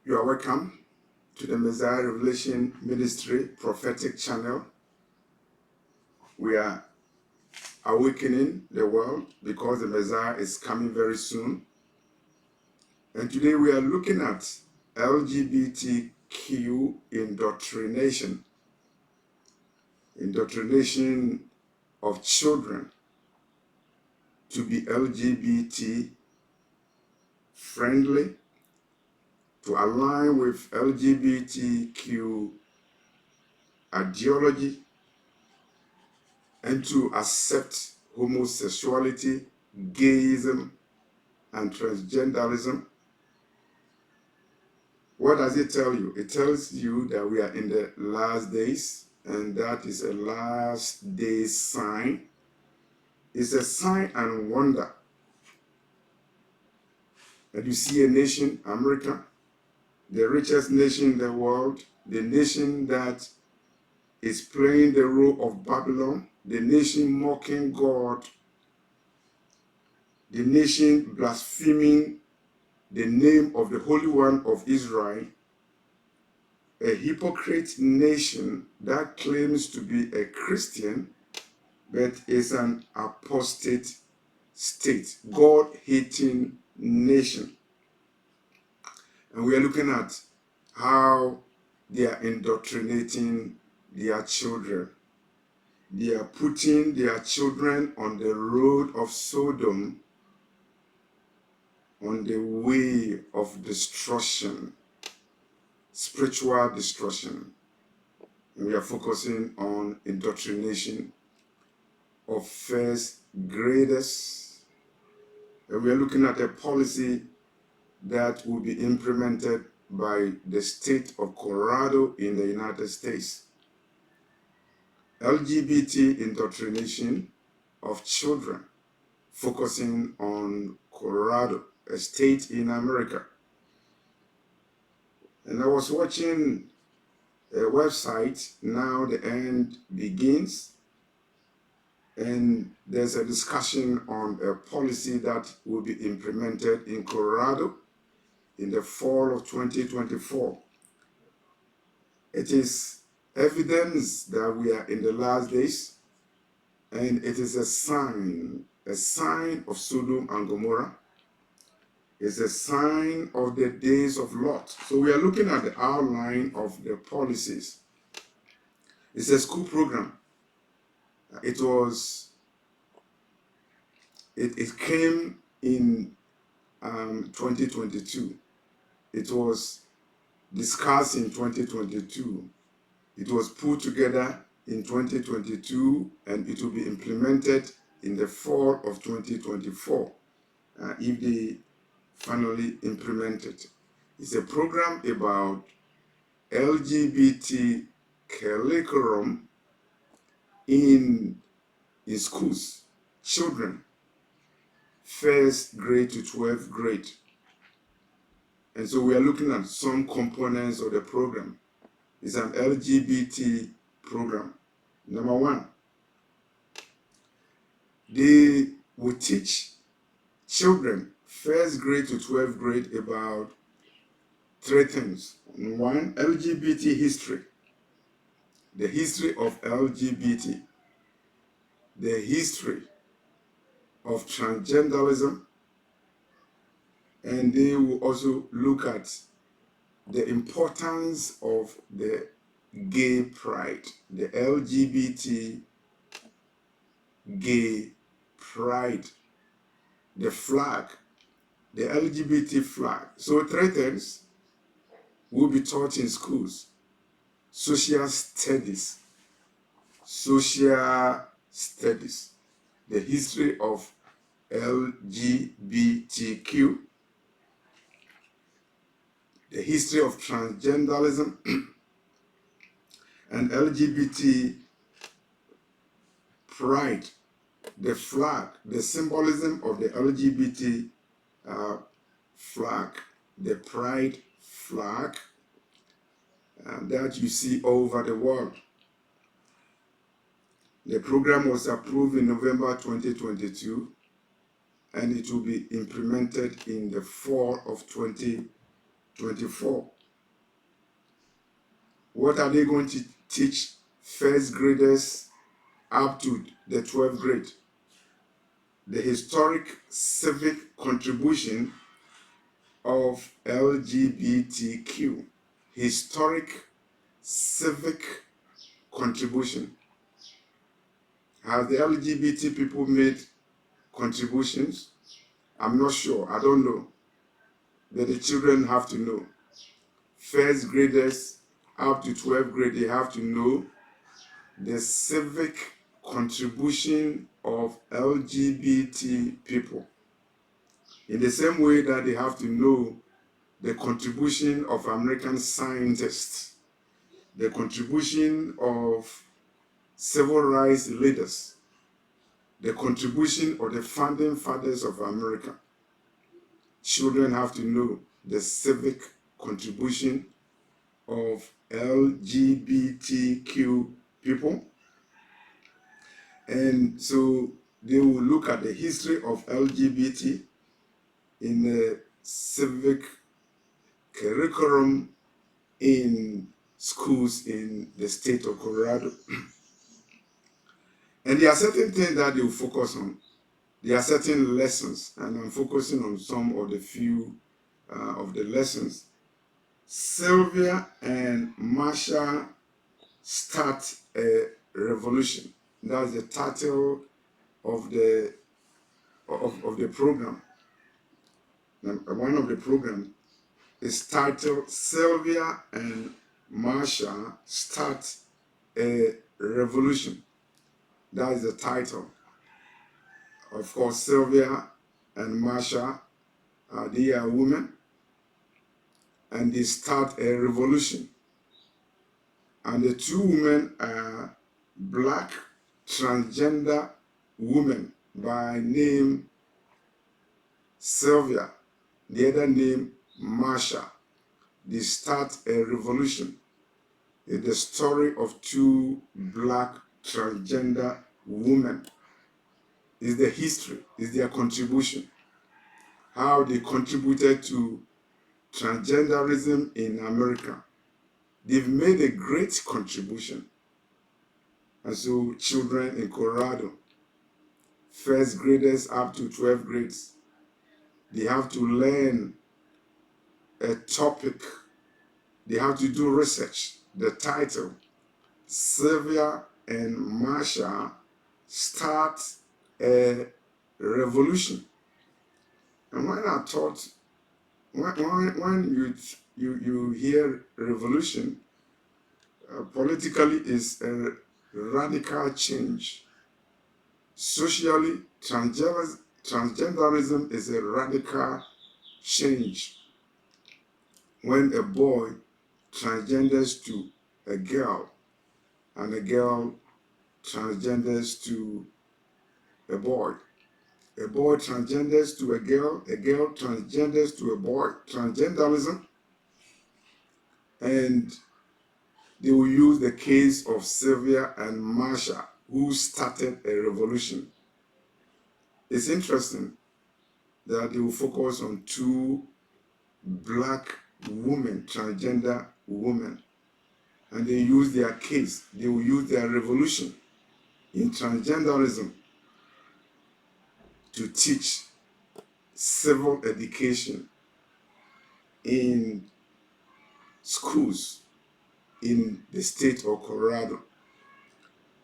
You are welcome to the Messiah Revelation Ministry Prophetic Channel. We are awakening the world because the Messiah is coming very soon. And today we are looking at LGBTQ indoctrination. Indoctrination of children to be LGBT friendly, to align with LGBTQ ideology, and to accept homosexuality, gayism, and transgenderism. What does it tell you? It tells you that we are in the last days, and that is a last day sign. It's a sign and wonder. And you see a nation, America, the richest nation in the world, the nation that is playing the role of Babylon, the nation mocking God, the nation blaspheming the name of the Holy One of Israel, a hypocrite nation that claims to be a Christian but is an apostate state, God-hating nation. And we are looking at how they are indoctrinating their children. They are putting their children on the road of Sodom, on the way of destruction, spiritual destruction. And we are focusing on indoctrination of first graders. And we are looking at a policy that will be implemented by the state of Colorado in the United States. LGBT indoctrination of children, focusing on Colorado, a state in America. And I was watching a website, Now the End Begins, and there's a discussion on a policy that will be implemented in Colorado in the fall of 2024. It is evidence that we are in the last days, and it is a sign of Sodom and Gomorrah. It's a sign of the days of Lot. So we are looking at the outline of the policies. It's a school program. It came in 2022. It was discussed in 2022. It was put together in 2022, and it will be implemented in the fall of 2024 if they finally implement it. It's a program about LGBT curriculum in schools, children, first grade to 12th grade. And so we are looking at some components of the program. It's an LGBT program. Number one, they will teach children first grade to 12th grade about three things. One, LGBT history, the history of LGBT, the history of transgenderism, and they will also look at the importance of the gay pride, the LGBT gay pride, the flag, the LGBT flag. So three things will be taught in schools. Social studies, the history of LGBTQ, the history of transgenderism, and LGBT pride, the flag, the symbolism of the LGBT flag, the pride flag that you see over the world. The program was approved in November 2022, and it will be implemented in the fall of 2024. 24. What are they going to teach first graders up to the 12th grade? The historic civic contribution of LGBTQ. Historic civic contribution. Have the LGBT people made contributions? I'm not sure. I don't know. But the children have to know. First graders up to 12th grade, they have to know the civic contribution of LGBT people. In the same way that they have to know the contribution of American scientists, the contribution of civil rights leaders, the contribution of the founding fathers of America. Children have to know the civic contribution of LGBTQ people. And so they will look at the history of LGBT in the civic curriculum in schools in the state of Colorado. And there are certain things that they will focus on. There are certain lessons, and I'm focusing on some of the few of the lessons. Sylvia and Marsha start a revolution. That's the title of the program. One of the programs is titled Sylvia and Marsha Start a Revolution. That is the title. Of course, Sylvia and Marsha, they are women, and they start a revolution. And the two women are black transgender women by name Sylvia, the other name Marsha. They start a revolution. It's the story of two black transgender women. It's the history, it's their contribution. How they contributed to transgenderism in America. They've made a great contribution. And so children in Colorado, first graders up to 12th grades, they have to learn a topic. They have to do research. The title, Sylvia and Marsha Start a Revolution. And when I thought, when you hear revolution, politically is a radical change. Socially, transgenderism is a radical change. When a boy transgenders to a girl, and a girl transgenders to a boy transgenders to a girl transgenders to a boy, transgenderism, and they will use the case of Sylvia and Marsha, who started a revolution. It's interesting that they will focus on two black women, transgender women, and they use their case, they will use their revolution in transgenderism to teach civil education in schools in the state of Colorado.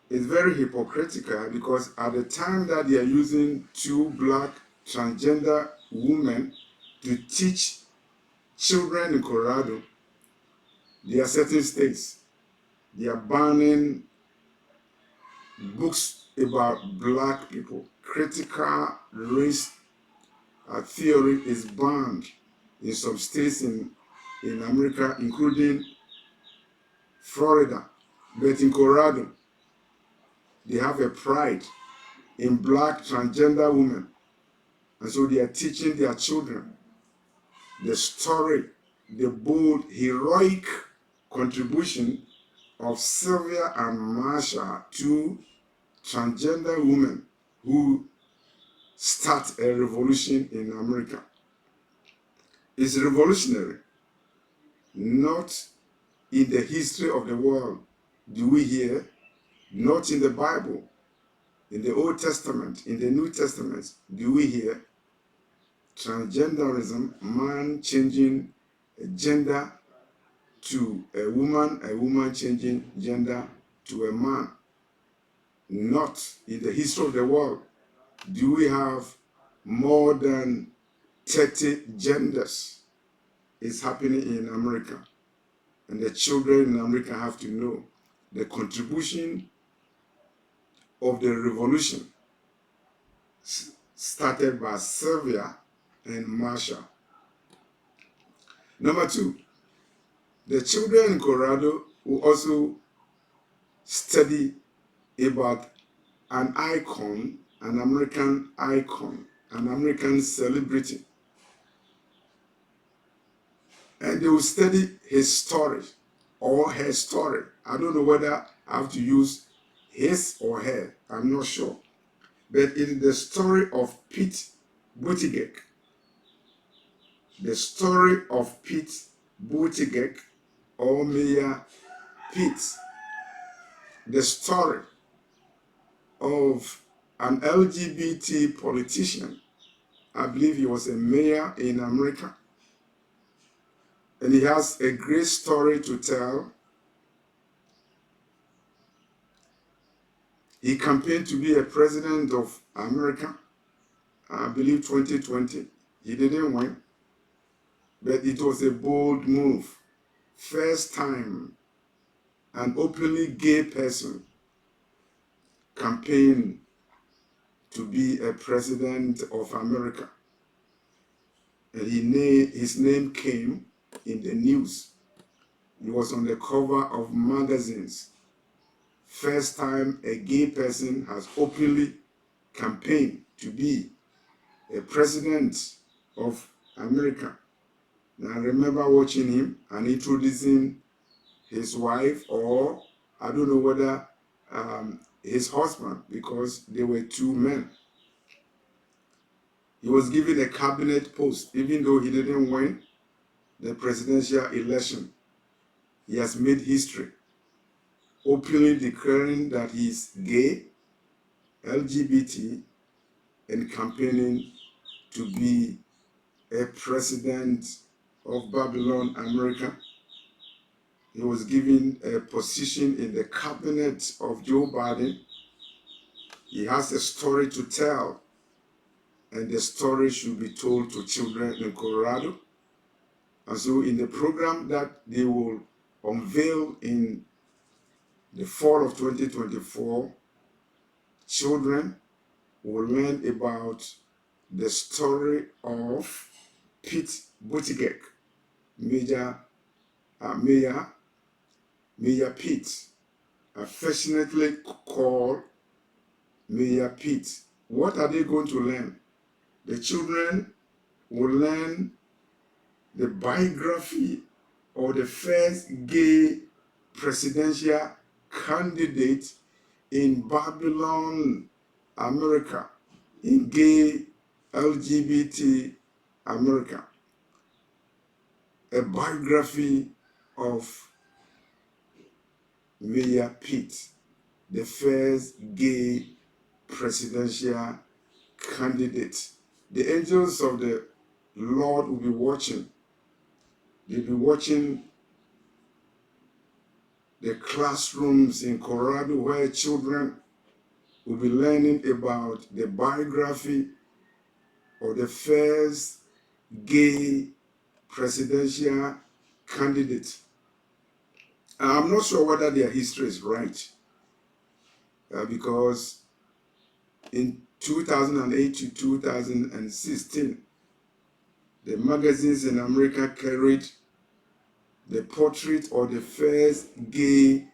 It's very hypocritical because at the time that they are using two black transgender women to teach children in Colorado, there are certain states, they are banning books about black people. Critical race theory is banned in some states in America, including Florida. But in Colorado, they have a pride in black transgender women. And so they are teaching their children the story, the bold, heroic contribution of Sylvia and Marsha, two transgender women who start a revolution in America. It's revolutionary. Not in the history of the world do we hear, not in the Bible, in the Old Testament, in the New Testament, do we hear transgenderism, man changing gender to a woman changing gender to a man. Not in the history of the world do we have more than 30 genders. It's happening in America. And the children in America have to know the contribution of the revolution started by Sylvia and Marsha. Number two, the children in Colorado will also study about an icon, an American icon, an American celebrity. And they will study his story or her story. I don't know whether I have to use his or her, I'm not sure. But it is the story of Pete Buttigieg. The story of Pete Buttigieg or Mayor Pete. The story of an LGBT politician. I believe he was a mayor in America. And he has a great story to tell. He campaigned to be a president of America, I believe 2020. He didn't win, but it was a bold move. First time an openly gay person campaigned to be a president of America. And his name came in the news. He was on the cover of magazines. First time a gay person has openly campaigned to be a president of America. And I remember watching him and introducing his wife, or I don't know whether his husband, because they were two men. He was given a cabinet post, even though he didn't win the presidential election. He has made history, openly declaring that he is gay, LGBT, and campaigning to be a president of Babylon, America. He was given a position in the cabinet of Joe Biden. He has a story to tell, and the story should be told to children in Colorado. And so in the program that they will unveil in the fall of 2024, children will learn about the story of Pete Buttigieg, Mayor Pete, affectionately called Mayor Pete. What are they going to learn? The children will learn the biography of the first gay presidential candidate in Babylon, America, in gay LGBT America. A biography of Mayor Pete, the first gay presidential candidate. The angels of the Lord will be watching. They'll be watching the classrooms in Colorado where children will be learning about the biography of the first gay presidential candidate. And I'm not sure whether their history is right, because in 2008 to 2016, the magazines in America carried the portrait of the first gay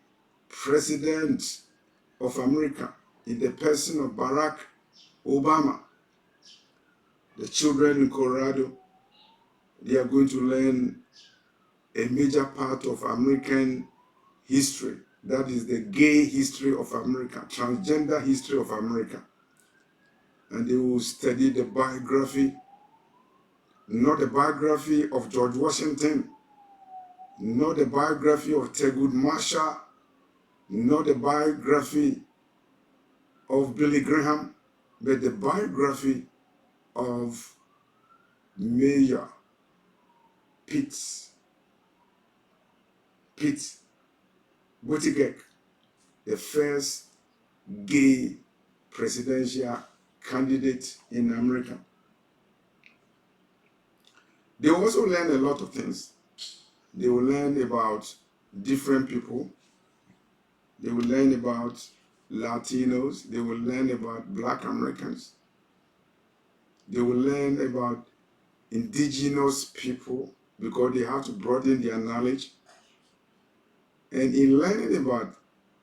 president of America in the person of Barack Obama. The children in Colorado, they are going to learn a major part of American history. That is the gay history of America, transgender history of America. And they will study the biography, not the biography of George Washington, not the biography of Thurgood Marshall, not the biography of Billy Graham, but the biography of Mayor Pete Buttigieg, the first gay presidential candidate in America. They also learn a lot of things. They will learn about different people. They will learn about Latinos. They will learn about Black Americans. They will learn about indigenous people because they have to broaden their knowledge. And in learning about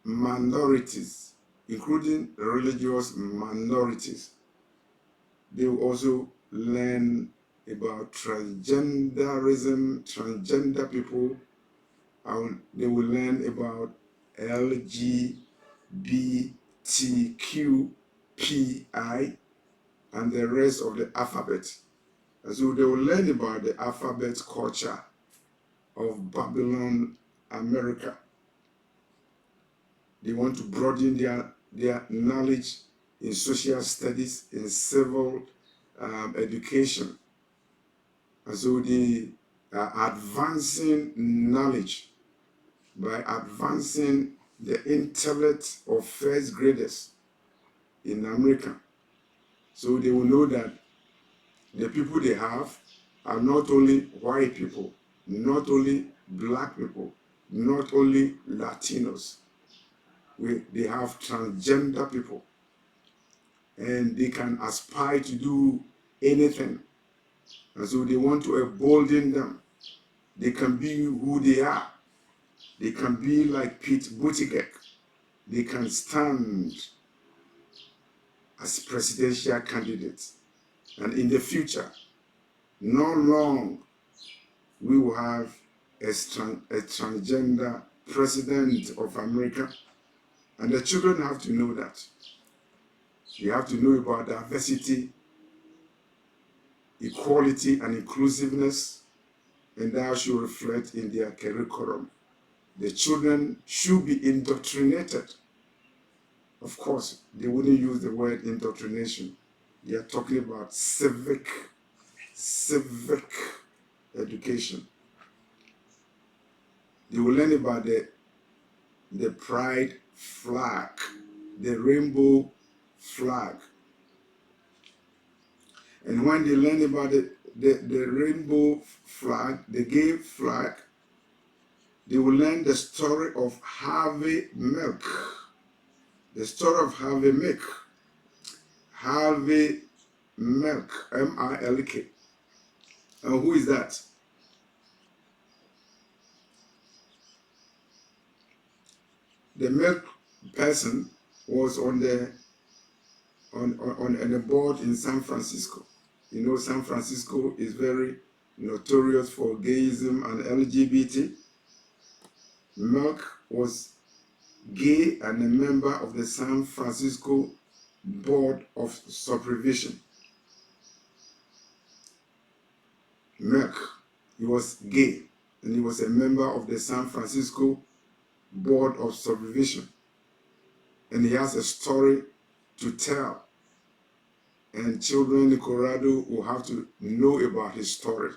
minorities, including religious minorities, they will also learn about transgenderism, transgender people, and they will learn about LGBTQPI and the rest of the alphabet. And so they will learn about the alphabet culture of Babylon, America. They want to broaden their knowledge in social studies, in civil education. And so they are advancing knowledge by advancing the intellect of first graders in America. So they will know that the people they have are not only white people, not only Black people, not only Latinos. They have transgender people, and they can aspire to do anything. And so they want to embolden them. They can be who they are. They can be like Pete Buttigieg. They can stand as presidential candidates. And in the future, not long, we will have a transgender president of America. And the children have to know that. They have to know about diversity, equality, and inclusiveness, and that should reflect in their curriculum. The children should be indoctrinated. Of course, they wouldn't use the word indoctrination. They are talking about civic education. They will learn about the pride flag, the rainbow flag. And when they learn about the rainbow flag, the gay flag, they will learn the story of Harvey Milk. The story of Harvey Milk. Harvey Milk, M-I-L-K. And who is that? The milk person was on the board in San Francisco. You know, San Francisco is very notorious for gayism and LGBT. Milk was gay and a member of the San Francisco Board of Supervision. Milk, he was gay and he was a member of the San Francisco Board of Supervision. And he has a story to tell. And children in Colorado will have to know about his story.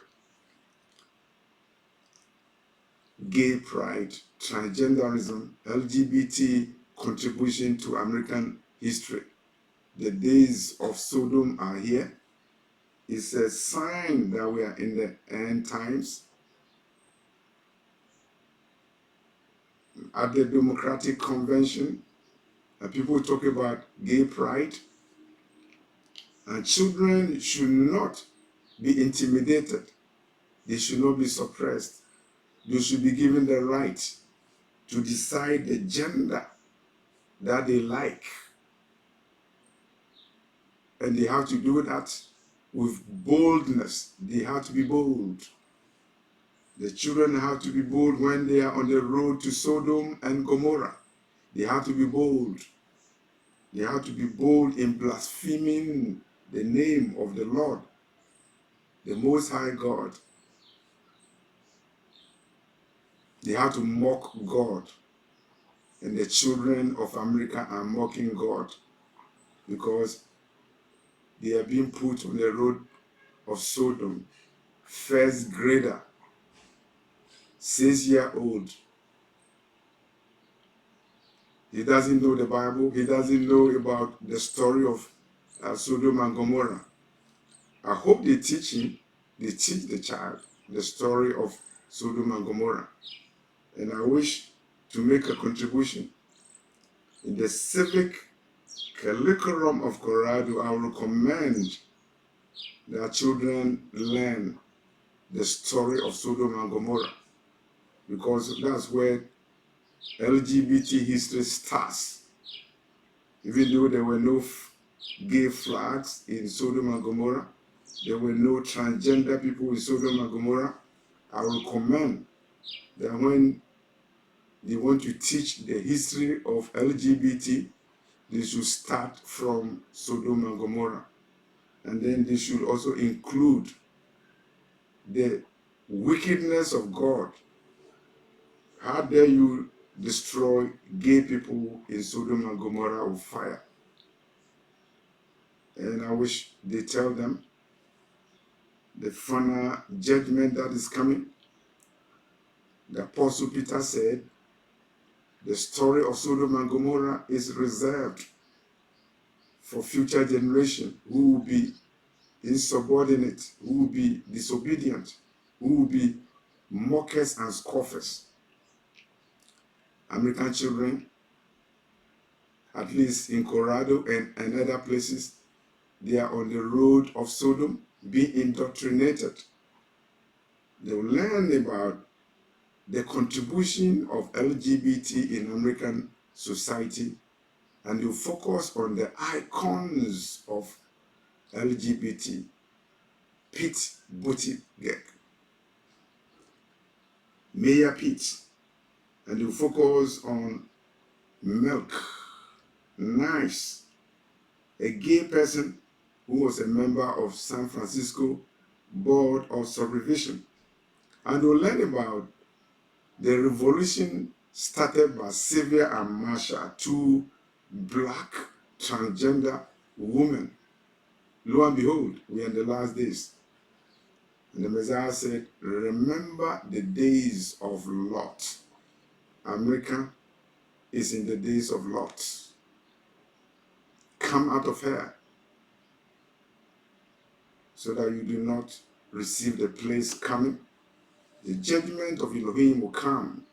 Gay pride, transgenderism, LGBT contribution to American history. The days of Sodom are here. It's a sign that we are in the end times. At the Democratic Convention, people talk about gay pride. And children should not be intimidated. They should not be suppressed. They should be given the right to decide the gender that they like. And they have to do that with boldness. They have to be bold. The children have to be bold when they are on the road to Sodom and Gomorrah. They have to be bold. They have to be bold in blaspheming the name of the Lord, the Most High God. They had to mock God. And the children of America are mocking God because they are being put on the road of Sodom. First grader, 6-year-old. He doesn't know the Bible. He doesn't know about the story of Sodom and Gomorrah. I hope they teach the child the story of Sodom and Gomorrah. And I wish to make a contribution in the civic curriculum of Colorado. I will recommend that children learn the story of Sodom and Gomorrah, because that's where LGBT history starts. Even though there were no gay flags in Sodom and Gomorrah, there were no transgender people in Sodom and Gomorrah, I will recommend that when they want to teach the history of LGBT, they should start from Sodom and Gomorrah. And then they should also include the wickedness of God. How dare you destroy gay people in Sodom and Gomorrah with fire? And I wish they tell them the final judgment that is coming. The Apostle Peter said, the story of Sodom and Gomorrah is reserved for future generations who will be insubordinate, who will be disobedient, who will be mockers and scoffers. American children, at least in Colorado and other places, they are on the road of Sodom, being indoctrinated. They will learn about the contribution of LGBT in American society, and you focus on the icons of LGBT. Pete Buttigieg, Mayor Pete, and you focus on Milk Nice, a gay person who was a member of San Francisco Board of Supervision. And you'll learn about the revolution started by Sylvia and Marsha, two black transgender women. Lo and behold, we are in the last days. And the Messiah said, remember the days of Lot. America is in the days of Lot. Come out of her so that you do not receive the place coming. The judgment of Elohim will come,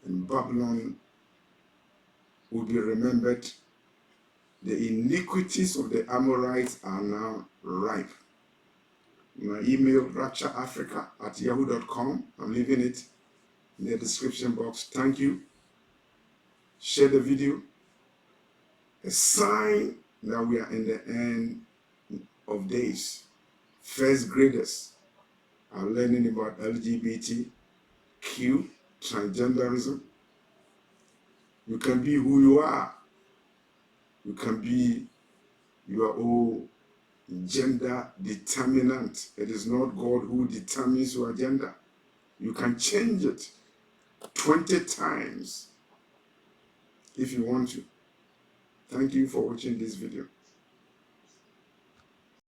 and Babylon will be remembered. The iniquities of the Amorites are now ripe. My email, raptureafrica@yahoo.com. I'm leaving it in the description box. Thank you. Share the video. A sign that we are in the end of days. First graders are learning about LGBTQ, transgenderism. You can be who you are. You can be your own gender determinant. It is not God who determines your gender. You can change it 20 times if you want to. Thank you for watching this video.